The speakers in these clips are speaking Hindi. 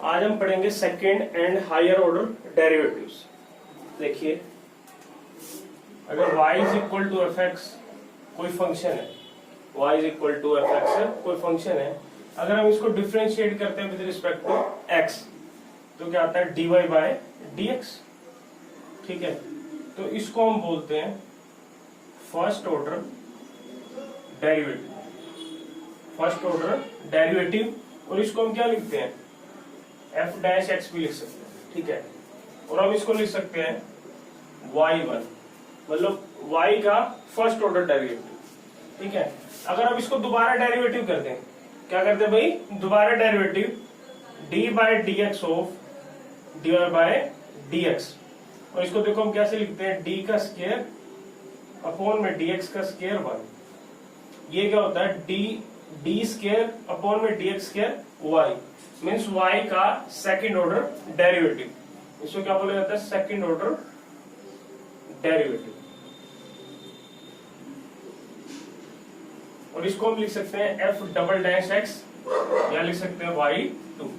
आज हम पढ़ेंगे second and higher order derivatives. देखिए, अगर y is equal to f x कोई फंक्शन है, y is equal to f x कोई फंक्शन है, अगर हम इसको डिफरेंशिएट करते हैं विद रिस्पेक्ट टू x तो क्या आता है dy बाय dx। ठीक है, तो इसको हम बोलते हैं first order derivative, first order derivative. और इसको हम क्या लिखते हैं, एफ डैश एक्स भी लिख सकते हैं। ठीक है, और हम इसको लिख सकते हैं y1, मतलब y का फर्स्ट ऑर्डर डेरिवेटिव। ठीक है, अगर हम इसको दोबारा डेरिवेटिव कर दें, क्या करते हैं भाई, दोबारा derivative d by d x of d y by d x. और इसको देखो हम कैसे लिखते हैं, डी का स्क्वायर अपॉन में डी एक्स का स्क्वायर 1। ये क्या होता है, डी स्क्वायर अपॉन में d x square y, means y का सेकंड ऑर्डर डेरिवेटिव। इसको क्या बोला जाता है, सेकंड ऑर्डर डेरिवेटिव। और इसको हम लिख सकते हैं एफ डबल डैश एक्स या लिख सकते हैं y2।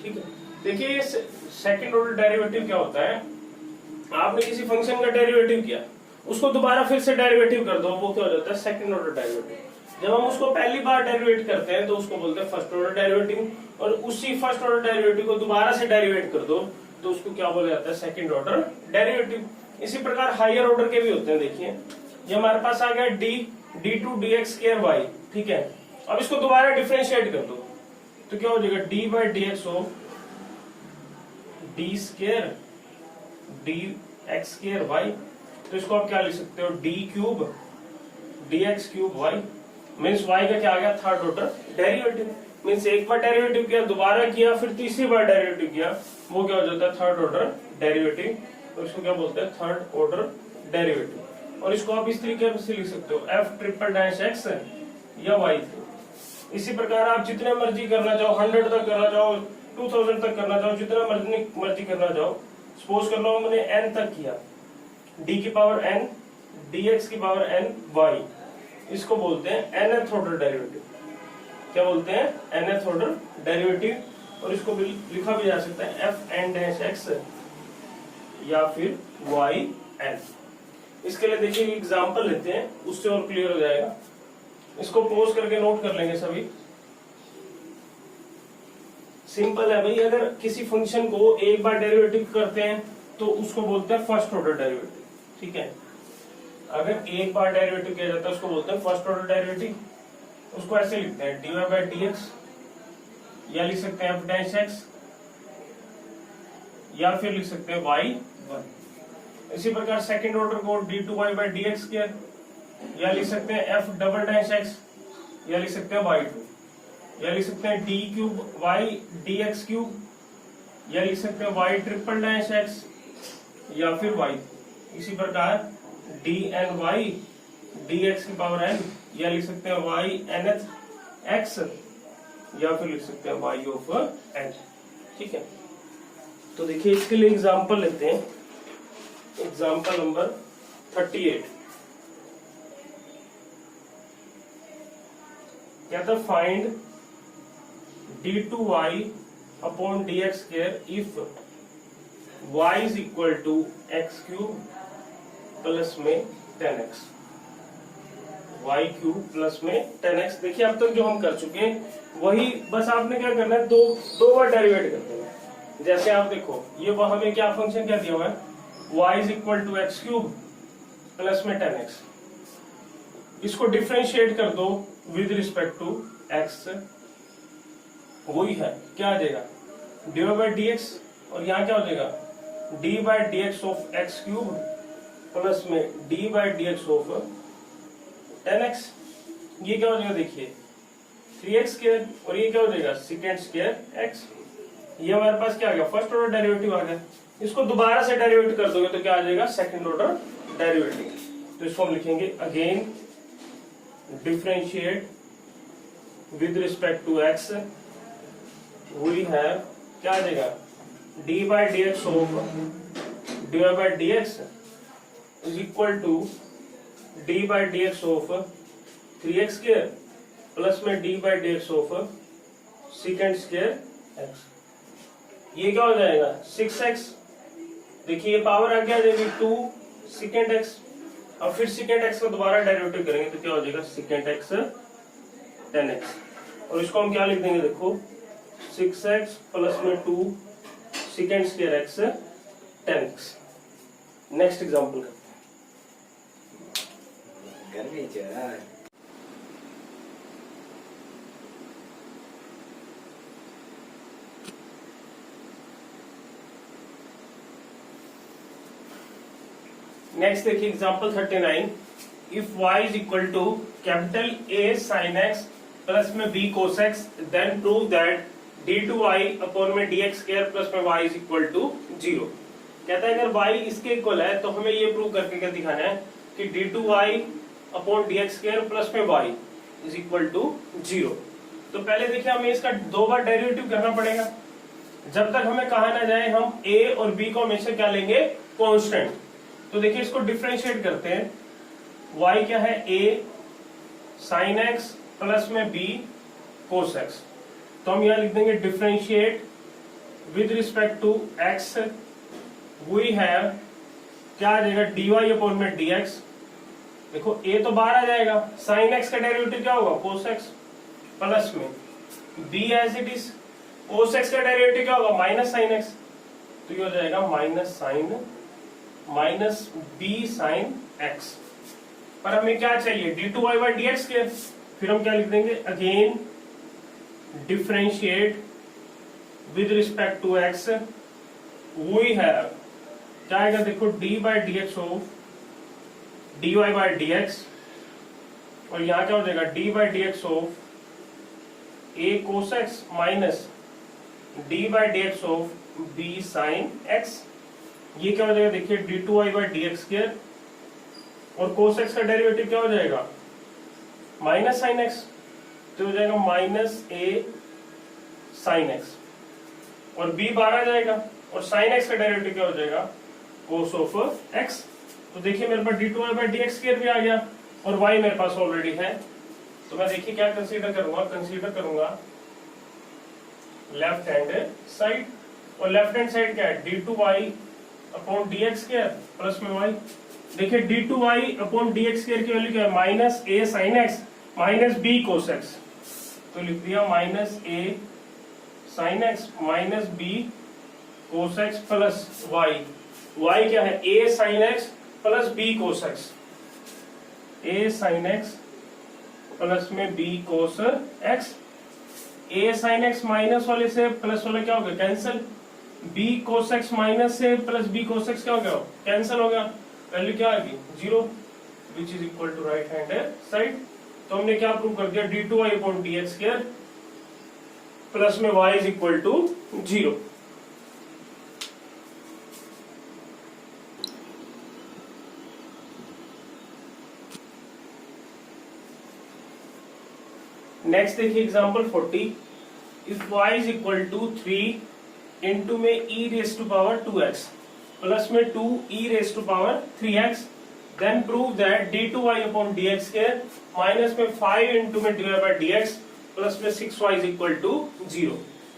ठीक है, देखिए ये सेकंड ऑर्डर डेरिवेटिव क्या होता है, आपने किसी फंक्शन का डेरिवेटिव किया, उसको दोबारा फिर से डेरिवेटिव कर दो, वो क्या हो जाता है सेकंड ऑर्डर डेरिवेटिव। जब हम उसको पहली बार डेरिवेट करते हैं तो उसको बोलते हैं फर्स्ट ऑर्डर डेरिवेटिव, और उसी फर्स्ट ऑर्डर डेरिवेटिव को दोबारा से डेरिवेट कर दो तो उसको क्या बोला जाता है, सेकंड ऑर्डर डेरिवेटिव। इसी प्रकार हायर ऑर्डर के भी होते हैं। देखिए, ये हमारे पास आ गया डी2 dx स्क्वायर y। ठीक है, अब इसको दोबारा डिफरेंशिएट कर दो तो क्या हो जाएगा, d by d x of d square d x square y. तो इसको आप क्या लिख सकते हो, d cube d x cube y, means y का क्या आ गया, थर्ड ऑर्डर डेरिवेटिव। मीन्स एक बार डेरिवेटिव किया, दोबारा किया, फिर तीसरी बार डेरिवेटिव किया, वो क्या हो जाता है थर्ड ऑर्डर डेरिवेटिव। तो इसको क्या बोलते हैं, थर्ड ऑर्डर डेरिवेटिव। और इसको आप इस तरीके से लिख सकते हो, एफ ट्रिपल डैश एक्स या y3। इसी प्रकार आप जितने मर्जी करना चाहो, 100 तक करना चाहो, 2000 तक करना चाहो, जितना मर्जी करना चाहो। सपोज कर लो मैंने n तक किया, d की पावर n dx की पावर n y, इसको बोलते हैं nth ऑर्डर डेरिवेटिव। क्या बोलते हैं, nth ऑर्डर डेरिवेटिव। और इसको भी लिखा भी जा सकता है एफ एन डैश एक्स या फिर वाई एन। इसके लिए देखिए एग्जांपल लेते हैं, उससे और क्लियर हो जाएगा। इसको पॉज करके नोट कर लेंगे सभी। सिंपल है भाई, अगर किसी फंक्शन को एक बार डेरिवेटिव करते हैं तो उसको बोलते हैं फर्स्ट ऑर्डर डेरिवेटिव। ठीक है, अगर एक बार डेरिवेटिव किया जाता है उसको बोलते हैं फर्स्ट ऑर्डर डेरिवेटिव। उसको ऐसे लिखते हैं d y by d x, या लिख सकते हैं एफ डैश एक्स, या फिर लिख सकते हैं y1। इसी प्रकार सेकंड ऑर्डर को d two y by d x square, या लिख सकते हैं एफ डबल डैश एक्स, या लिख सकते हैं y2, या लिख सकते हैं d cube y d x cube, या लिख सकते हैं y ट्रिपल डैश एक्स या फिर y। इसी प्रकार d n y d x की पावर n, या लिख सकते हैं y nth x, या फिर लिख सकते हैं y ऑफ n। ठीक है, तो देखिए इसके लिए एग्जांपल लेते हैं। एग्जांपल नंबर 38 क्या था, find d2y upon dx square if y is equal to x cube plus में 10x, y क्यूब प्लस में 10x। देखिए अब तक जो हम कर चुके हैं वही, बस आपने क्या करना है, दो बार डेरिवेट कर देना। जैसे आप देखो, ये वो हमें क्या फंक्शन क्या दिया हुआ है, y is equal to x cube plus में 10x। इसको डिफरेंशिएट कर दो विद रिस्पेक्ट टू x, वही है क्या आ जाएगा, डी बाई डी एक्स, और यहाँ क्या हो जाएगा, d by d x of x cube plus में d by d x of 10x। ये क्या हो जाएगा, देखिए 3x स्क्वायर, और ये क्या हो जाएगा, सेकेंड स्क्वायर x। ये हमारे पास क्या आ गया, फर्स्ट ऑर्डर डेरिवेटिव आ गया। इसको दोबारा से डेरिवेट कर दोगे तो क्या आ जाएगा, सेकंड ऑर्डर डेरिवेटिव। तो इसको हम लिखेंगे again differentiate with respect to x, we have क्या आ जाएगा, d by d x of d y by d x is equal to d by d x of 3x square plus में d by d x of second square x. ये क्या हो जाएगा 6x, देखिए ये पावर आ गया जाएगी 2 सेकेंड x। अब फिर सेकेंड x को दोबारा डेरिवेटिव करेंगे तो क्या हो जाएगा सेकेंड x 10x, और इसको हम क्या लिख देंगे देखो 6x प्लस में 2 second square x 10x। Next example करते हैं। नेक्स्ट देखिए example 39, if y is equal to capital A sin x plus में b cos x then prove that d2y upon में dx स्क्वायर प्लस में y इज इक्वल टू 0। कहता है अगर y इसके इक्वल है तो हमें ये प्रूव करके क्या दिखाना है कि d2y upon dx square plus में y इज इक्वल टू 0। तो पहले देखिए हमें इसका 2 बार डेरिवेटिव करना पड़ेगा। जब तक हमें कहा ना जाए हम a और b को हमेशा क्या लेंगे कांस्टेंट। तो देखिए इसको डिफरेंशिएट करते हैं, y क्या है a sin x प्लस में b cos x। तो हम यहां लिख देंगे differentiate with respect to x we have क्या आ जाएगा dy अपॉन में dx। देखो a तो बाहर आ जाएगा, sin x का डेरिवेटिव क्या होगा cos x प्लस में b as it is, cos x का डेरिवेटिव क्या होगा माइनस sin x, तो ये हो जाएगा माइनस b sin x। पर हमें क्या चाहिए d2y बाई dx के, फिर हम क्या लिख देंगे again differentiate with respect to x we have क्या आएगा देखो d by dx of dy by dx, और यहां क्या हो जाएगा d by dx of a cos x minus d by dx of b sin x। ये क्या हो जाएगा देखिए d2y बाई dx स्क्वायर, और cos x का डेरिवेटिव क्या हो जाएगा माइनस sin x, तो हो जाएगा माइनस a sin x, और b बाहर आ जाएगा और sin x का डेरिवेटिव क्या हो जाएगा cos ऑफ x। तो देखिए मेरे पास d2y बाई dx स्क्वायर भी आ गया और y मेरे पास ऑलरेडी है। तो मैं देखिए क्या कंसीडर करूंगा लेफ्ट हैंड साइड, और लेफ्ट हैंड साइड क्या है d2y upon dx square plus में y। देखिए d2y अपॉन dx स्क्वायर की वैल्यू क्या है minus a sin x minus b cos x, तो लिख दिया minus a sin x minus b cos x plus y। y क्या है a sin x plus b cos x, a sin x plus में b cos x। a sin x minus वाले से प्लस वाला क्या हो गया cancel, b cos x minus से प्लस b cos x क्या हो गया कैंसिल हो गया, वैल्यू क्या आएगी 0 which is equal to right hand side. तो हमने क्या प्रूव कर दिया d2y upon dx square plus में y is equal to 0। Next देखिए example 40, if y is equal to 3 into में e raise to power 2x plus में 2 e raise to power 3x then prove that d2y upon dx square minus में 5 इंटू में dy बाई dx प्लस में 6y इज इक्वल टू 0।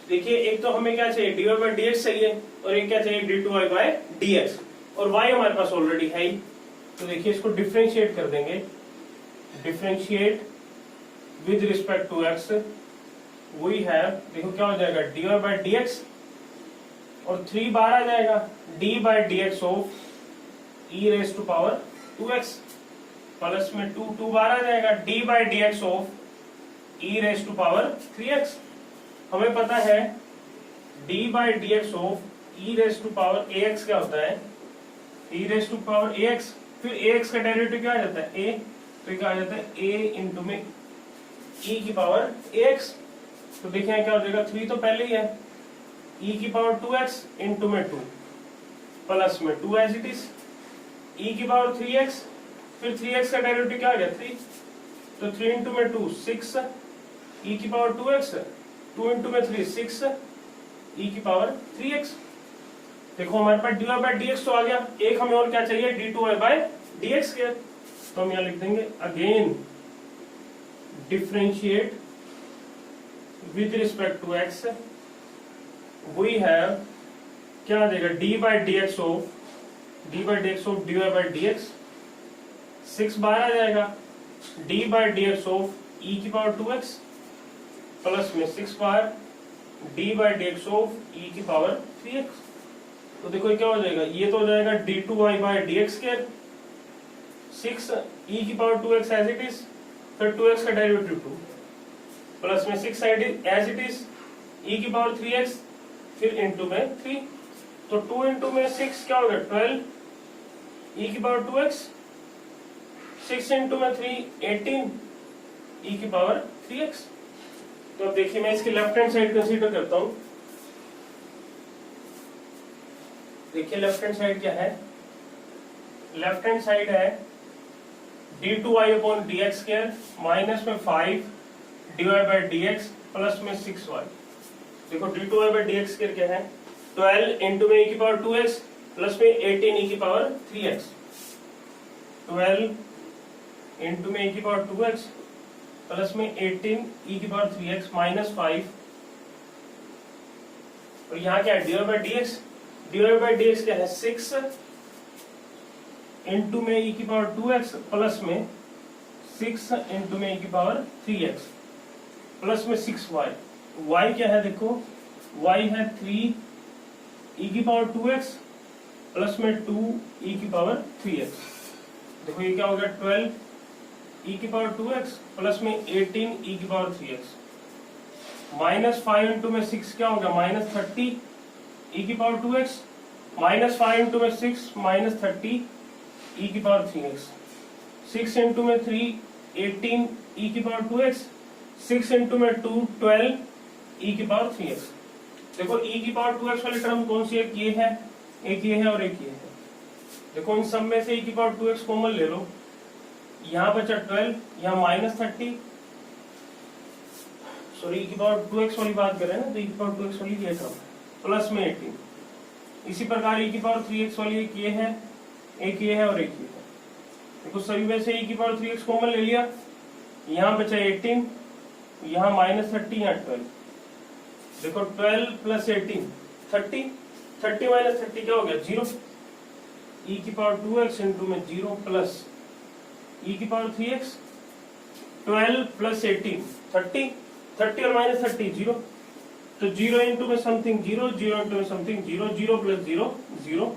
देखिए एक तो हमें क्या चाहिए dy बाई dx चाहिए और एक क्या चाहिए d2y बाई dx, और y हमारे पास ऑलरेडी है ही। तो देखिए इसको डिफरेंशिएट कर देंगे, differentiate with respect to x we have देखो क्या हो जाएगा dy बाई dx, और 3 बाहर आ जाएगा d by dx of e raise to power 2x plus में 2 बाहर आ जाएगा d by dx of e raise to power 3x। हमें पता है d by dx of e raise to power ax क्या होता है e raise to power ax, फिर ax का डेरिवेटिव क्या आ जाता है a, तो क्या आ जाता है a इंटू में e की पावर ax। तो देखिए क्या हो जाएगा 3 तो पहले ही है e की पावर 2x इंटू में 2 प्लस में 2 एज इट इज e की पावर 3x, फिर 3x का डेरिवेटिव क्या आ गया 3, तो 3 इंटू में 2 6 e की पावर 2x, 2 इंटू में 3 6 e की पावर 3x। देखो हमारे पास dy बाई dx तो आ गया, एक हमें और क्या चाहिए d2y बाई dx के, तो हम यहाँ लिख देंगे again differentiate with respect to x we have क्या आ जाएगा d by d x of d y by d x 6 बार आ जाएगा d by d x of e की पावर 2x प्लस में 6 बार d by d x of e की पावर 3x। तो देखो ये क्या हो जाएगा, ये तो हो जाएगा d two y by d x square 6 e की power 2x as it is, फिर 2x का डेरिवेटिव 2 प्लस में 6 एज इट इज ई की पावर 3x फिर इंटू में 3। तो 2 इंटू में 6 क्या होगा 12 ई की पावर 2x, 6 इंटू में 3 18 ई की पावर 3x। तो अब देखिए मैं इसकी लेफ्ट हैंड साइड कंसीडर करता हूं। देखिए लेफ्ट हैंड साइड क्या है, लेफ्ट हैंड साइड है d two y upon d x square minus में 5 d y by d x plus में 6y। देखो d two y by d x square क्या है 12 इंटू में ई की पावर 2x प्लस में 18 ई की पावर 3x। 12 इंटू में ई की पावर 2x प्लस में 18 ई की पावर 3x माइनस 5 और यहाँ क्या है d y by d x, d y by d x क्या है 6 इंटू में ई की पावर 2x प्लस में 6 इंटू में ई की पावर 3x प्लस में 6y। y क्या है देखो y है 3 ई की पावर 2x प्लस में 2 ई की पावर 3x। देखो ये क्या हो गया 12 ई की पावर 2x प्लस में 18 ई की पावर 3x माइनस 5 इंटू में 6 क्या हो गया माइनस 30 ई की पावर 2x माइनस 5 इंटू में 6 माइनस 30 ई की पावर 3x। 6 इंटू में 3 18 ई की पावर 2x, 6 इंटू में 2 12 ई की पावर 3x। देखो ई की पावर 2x वाली टर्म कौन सी है, एक ये है और एक ये है। देखो इन सब में से ई की पावर 2x कॉमन ले लो, यहाँ बचा 12, यहाँ माइनस 30, सॉरी ई की पावर 2x वाली बात कर रहे हैं ना, तो ई की पावर 2x वाली ये टर्म प्लस में 18। इसी प्रकार ई की पावर 3x वाली एक ये है और एक ये है। देखो सभी में से ई की पावर 3x कॉमन ले लिया, यहाँ बचा 18, यहाँ माइनस 30, यहाँ 12। देखो 12 प्लस 18 30 माइनस 30 क्या हो गया 0। ई की पावर 2x इंटू में 0 प्लस ई की पावर 3x 12 प्लस 18 30 और माइनस 30 0। तो 0 इंटू में समथिंग 0 इंटू में something 0 plus 0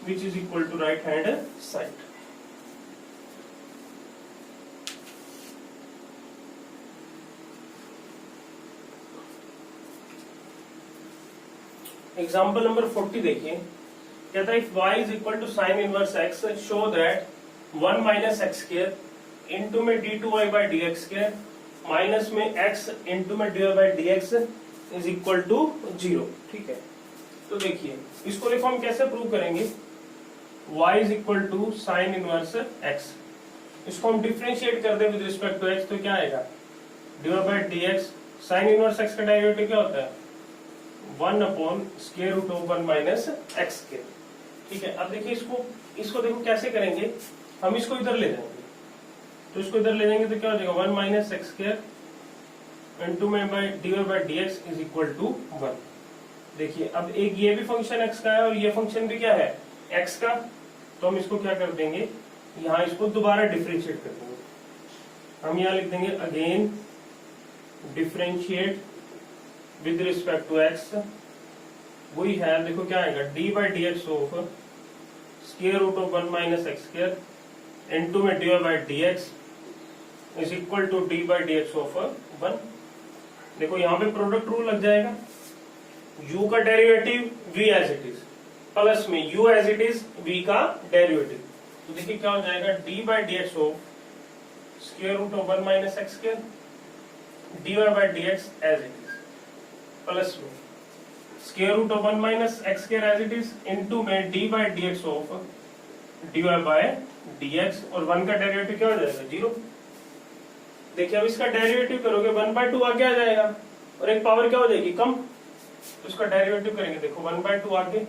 which is equal to right hand side. Example number 40 देखिए, कहता है if y is equal to sine inverse x show that 1 minus x square into में d two y by d x square minus में x इंटू में d y by d x is equal to 0। ठीक है, तो देखिए इसको देखो हम कैसे प्रूव करेंगे, y is equal to sine inverse x। इसको हम डिफरेंशिएट कर दे विद रिस्पेक्ट टू x, तो क्या आएगा d y by d x. Sine inverse x का डेरिवेटिव क्या होता है 1 upon square root of 1 minus x square. ठीक है, अब देखिए इसको देखो कैसे करेंगे, हम इसको इधर ले जाएंगे, तो इसको इधर ले जाएंगे तो क्या हो जाएगा 1 माइनस एक्स स्क्वायर इंटू में by d y by d x is equal to 1। देखिए अब एक ये भी फंक्शन x का है और ये फंक्शन भी क्या है x का, तो हम इसको क्या कर देंगे यहाँ इसको दोबारा डिफरेंशिएट कर देंगे। हम यहाँ लिख देंगे again differentiate with respect to x, वही है देखो क्या आएगा d by d x of square root of 1 minus x square into में d y by d x is equal to d by d x of 1। देखो यहाँ पे प्रोडक्ट रूल लग जाएगा, u का derivative v as it is plus में u as it is v का डेरिवेटिव। तो देखिए क्या हो जाएगा d by d x of square root of 1 minus x square d y by d x as it is plus में square root of 1 minus x square as it is into में d by d x of d y by d x और 1 का डेरिवेटिव क्या हो जाएगा 0। देखिए अब इसका डेरिवेटिव करोगे 1/2 आगे आ जाएगा और एक पावर क्या हो जाएगी कम, तो इसका डेरिवेटिव करेंगे देखो 1/2 आगे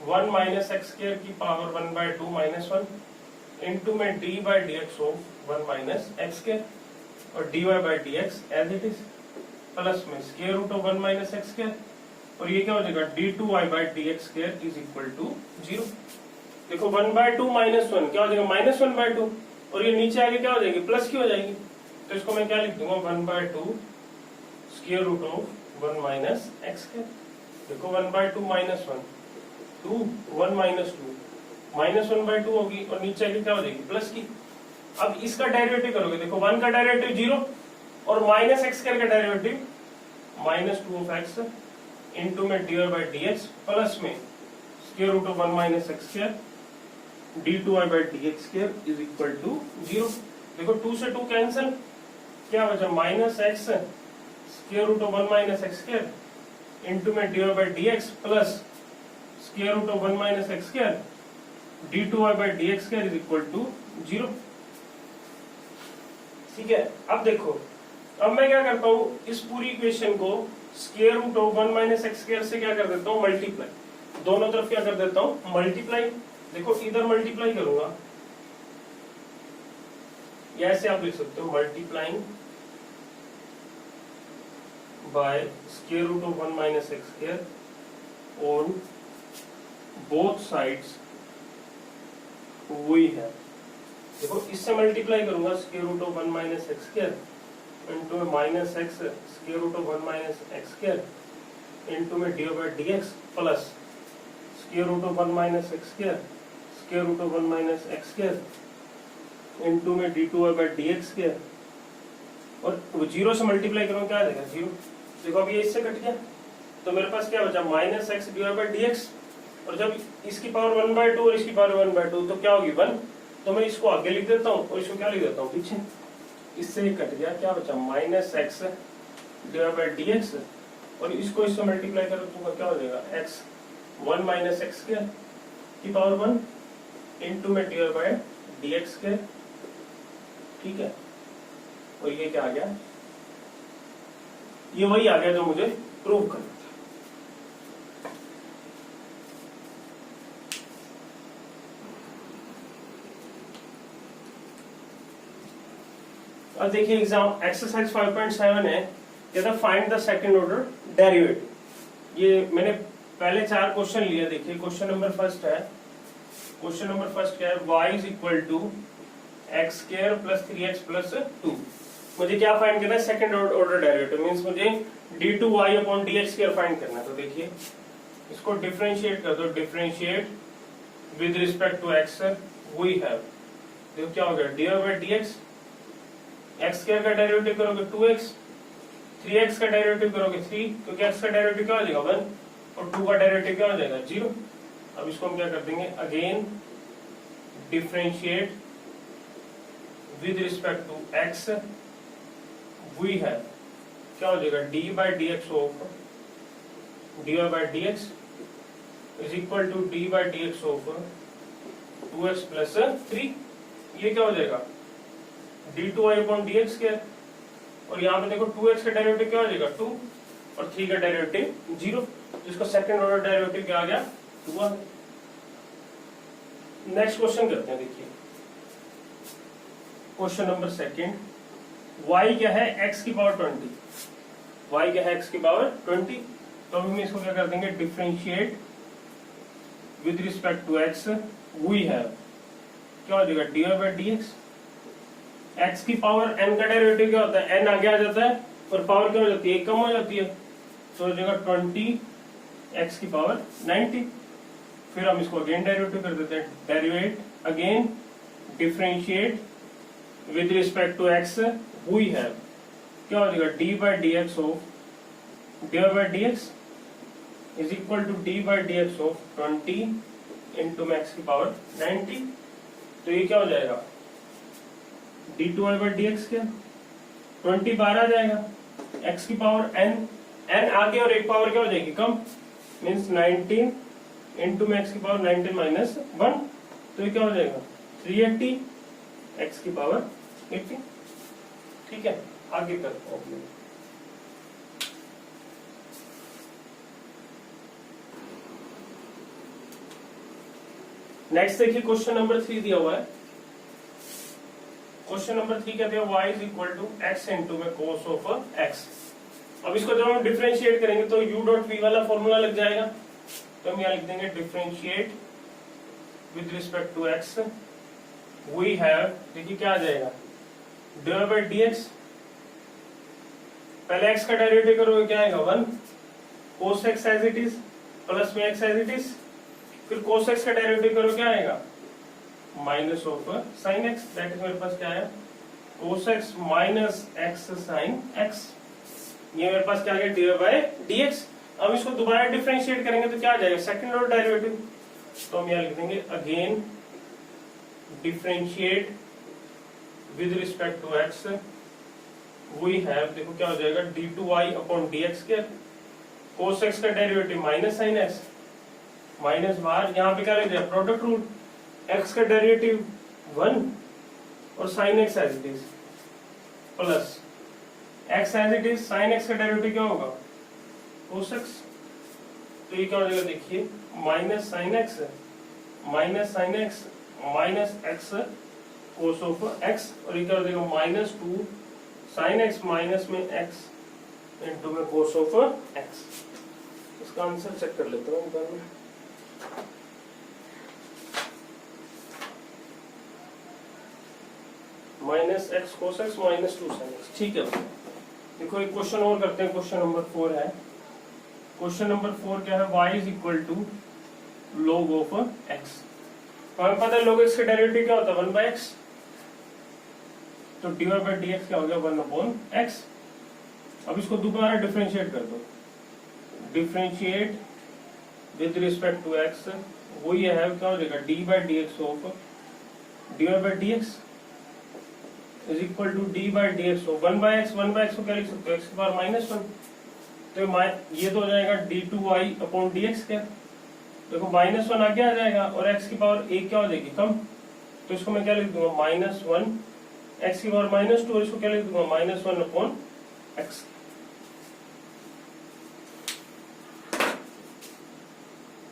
1 माइनस एक्स स्क्वायर की पावर 1/2 माइनस 1 इंटू में d by d x of 1 minus x square और d y by d x as it is plus में square root of 1 minus x square और ये क्या हो जाएगा d2y/dx² इज इक्वल टू 0। देखो 1/2 -1 क्या हो जाएगा -1/2, और ये नीचे आगे क्या हो जाएगी प्लस की हो जाएगी, तो इसको मैं क्या लिख दूंगा 1/2 square root of 1 minus x²। देखो 1/2 -1 2 1 -2 -1/2 होगी, और नीचे आगे क्या हो जाएगी प्लस की। अब इसका डेरिवेटिव करोगे, देखो 1 का डेरिवेटिव 0 और माइनस x² का डेरिवेटिव -2 ऑफ x इंटू में dy/dx प्लस में square root of 1 minus x² d2y/dx² is equal to 0। देखो 2 से 2 कैंसिल, क्या बचा -x square root of 1 minus x² into में dy/dx plus square root of 1 minus x² d2y/dx² is equal to 0। ठीक है, अब देखो, अब मैं क्या करता हूँ, इस पूरी इक्वेशन को square root of 1 minus x² से क्या कर देता हूँ मल्टीप्लाई, दोनों तरफ क्या कर देता हूँ मल्टीप्लाई। देखो इधर मल्टीप्लाई करूंगा, या ऐसे आप लिख सकते हो multiplying by square root of 1 minus x² on both sides वही है। देखो इससे मल्टीप्लाई करूंगा square root of 1 minus x² into minus x square root of 1 minus x² into में dy/dx plus square root of 1 minus x² square root of 1 minus x² into में d2y/dx², और 0 से मल्टीप्लाई करूँ क्या आ जाएगा 0। देखो अब ये इससे कट गया, तो मेरे पास क्या बचा -x dy/dx, और जब इसकी पावर 1/2 और इसकी पावर 1/2 तो क्या होगी 1, तो मैं इसको आगे लिख देता हूँ और इसको क्या लिख देता हूँ पीछे, इससे ही कट गया, क्या बचा -x dy/dx, और इसको इससे मल्टीप्लाई करो तो क्या हो जाएगा x 1 माइनस x² की पावर 1 इंटू में dy/dx²। ठीक है, और ये क्या आ गया, ये वही आ गया जो मुझे प्रूव करना था। अब देखिए एग्जाम एक्सरसाइज 5.7 है, कहता find the second order derivative. ये मैंने पहले 4 क्वेश्चन लिए, देखिए क्वेश्चन नंबर फर्स्ट है, क्वेश्चन नंबर फर्स्ट क्या है, y is equal to x² plus 3x plus 2। मुझे क्या फाइंड करना है सेकंड ऑर्डर डेरिवेटिव, मींस मुझे d2y/dx² फाइंड करना है। तो देखिए इसको डिफरेंशिएट कर दो, differentiate with respect to x we have, देखो क्या हो गया dy/dx, x² का डेरिवेटिव करोगे 2x, 3x का डेरिवेटिव करोगे 3, क्योंकि x का डेरिवेटिव क्या हो जाएगा 1 और 2 का डेरिवेटिव क्या हो जाएगा 0। अब इसको हम क्या कर देंगे, again differentiate with respect to x we है, क्या हो जाएगा d/dx of dy/dx is equal to d/dx of 2x plus 3। ये क्या हो जाएगा d2y/dx², और यहाँ पे देखो 2x का डेरिवेटिव क्या हो जाएगा 2 और 3 का डेरिवेटिव 0, जिसको सेकंड ऑर्डर डेरिवेटिव क्या आ गया 2 आ गया। नेक्स्ट क्वेश्चन करते हैं, देखिए क्वेश्चन नंबर सेकंड, y क्या है x की पावर 20, y क्या है x की पावर 20, तो हम इसको क्या कर देंगे differentiate with respect to x we have, क्या हो जाएगा dy/dx, x की पावर n का डेरिवेटिव क्या होता है n आगे आ जाता है और पावर क्या हो जाती है कम हो जाती है, तो हो जाएगा 20 x की पावर 90। फिर हम इसको अगेन डेरिवेटिव कर देते हैं, derivate again differentiate with respect to x we have, क्या हो जाएगा d/dx of dy/dx is equal to d/dx of 20 into x की पावर 90। तो ये क्या हो जाएगा d2y/dx क्या 20 बाहर आ जाएगा, x की पावर n आगे और एक पावर क्या हो जाएगी कम, मीन्स 19 इंटू में x की पावर 19 माइनस 1, तो ये क्या हो जाएगा 380 x की पावर 80। ठीक है, आगे करते हैं। नेक्स्ट देखिए क्वेश्चन नंबर 3 दिया हुआ है, क्वेश्चन नंबर 3 कहते हैं y is equal to x into में cos ऑफ x। अब इसको जब हम डिफरेंशिएट करेंगे तो u डॉट v वाला फॉर्मूला लग जाएगा, तो हम यहाँ लिख देंगे differentiate with respect to x we have, देखिए क्या आ जाएगा dy बाई dx, पहले x का डेरिवेटिव करोगे क्या आएगा 1 cos x as it is plus में x एज इट इज, फिर cos x का डेरिवेटिव करो क्या आएगा minus of sin x, that is मेरे पास क्या है cos x minus x sin x, ये मेरे पास क्या आ गया dy बाई dx। अब इसको दोबारा डिफरेंशिएट करेंगे तो क्या आ जाएगा सेकंड ऑर्डर डेरिवेटिव, तो हम यहाँ लिख देंगे again differentiate with respect to x we have, देखो क्या हो जाएगा d2y अपॉन dx के, cos x का डेरिवेटिव माइनस sin x माइनस बाहर, यहाँ पे क्या लिख दिया प्रोडक्ट रूल, x का डेरिवेटिव 1 और sin x as it is plus x as it is sin x का डेरिवेटिव क्या होगा cos x, तो ये क्या हो जाएगा देखिए minus sin x minus sin x minus x cos of x, और ये क्या हो जाएगा माइनस 2 sin x माइनस में x इंटू में cos ऑफ x। इसका आंसर चेक कर लेता हूँ एक में, minus x cos x minus 2 sin x, ठीक है। देखो एक क्वेश्चन और करते हैं, क्वेश्चन नंबर 4 है, क्वेश्चन नंबर 4 क्या है y is equal to log of x, हमें पता है log x का डेरिवेटिव क्या होता है 1 बाई x, तो dy बाई dx क्या हो गया 1 अपॉन x। अब इसको दोबारा डिफरेंशिएट कर दो, differentiate with respect to x, वो ये है क्या हो जाएगा d by dx of dy by dx is equal to d by dx of 1 by x, 1 by x को क्या लिख सकते हो x की पावर माइनस 1, तो ये तो हो जाएगा d2y अपॉन dx क्या, देखो माइनस 1 आगे आ जाएगा और x की पावर 1 क्या हो जाएगी कम, तो इसको मैं क्या लिख दूंगा माइनस 1 x की पावर माइनस 2, और इसको क्या लिख दूंगा माइनस 1 अपॉन